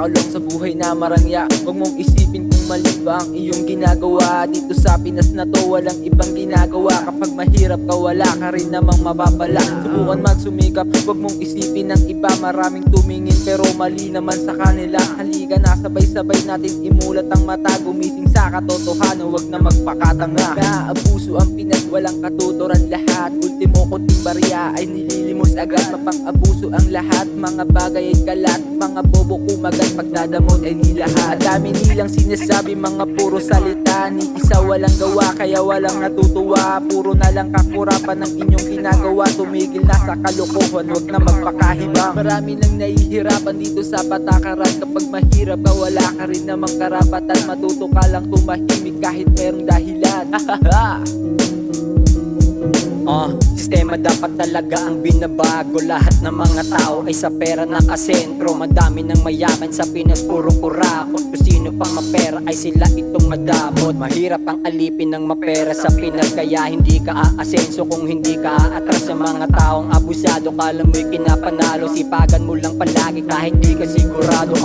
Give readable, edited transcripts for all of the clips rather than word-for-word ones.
nakakulong sa buhay na marangya. Huwag mong isipin kung mali ba ang iyong ginagawa. Dito sa Pinas na to walang ibang ginagawa. Kapag mahirap ka wala ka rin namang mapapala. Subukan magsumikap, huwag mong isipin ng iba. Maraming tumingin pero mali naman sa kanila. Halika na sabay-sabay natin imulat ang mata. Gumising sa katotohanan, huwag na magpakatanga. Naabuso ang Pinas, walang katuturan lahat. Ultimo kunting barya ay nililimos agad. Mapang-abuso ang lahat, mga bagay ay kalat. Mga bobo kumagat, pagdadamot ay nilahat. Dami nilang sinasabi, mga puro salita. Ni isa walang gawa, kaya walang natutuwa. Puro na lang kakurapan ng inyong ginagawa. Tumigil na sa kalokohan, huwag na magpakahiba. Marami nang nahihirapan dito sa patakaran. Kapag mahirap ka, wala ka rin namang karapatan. Matuto ka lang tumahimik kahit merong dahilan. Sistema dapat talaga ang binabago. Lahat ng mga tao ay sa pera nakasentro. Madami ng mayaman sa Pinas, purong kurakot. Kung sino pang mapera ay sila itong madamot. Mahirap ang alipin ng mapera sa Pinas, kaya hindi ka aasenso kung hindi ka aatras sa mga taong abusado. Kala mo'y kinapanalo, sipagan mo lang palagi kahit di ka sigurado.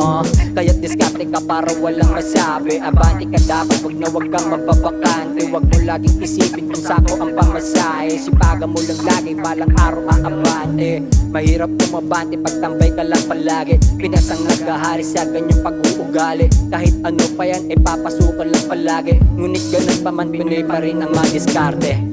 Kaya't diskarte ka para walang masabi. Abante ka dapat, wag kang mababakante. Wag mo laging isipin kung sako ang pamasahe. Sipagan mo lang lagi, balang araw aabante. Mahirap tumabante, pagtambay ka lang palagi. Pinas ang naghahari sa ganyang pag-uugali. Kahit ano pa yan, papasukan lang palagi. Ngunit ganun pa man, Pinoy pa rin ang madiskarte.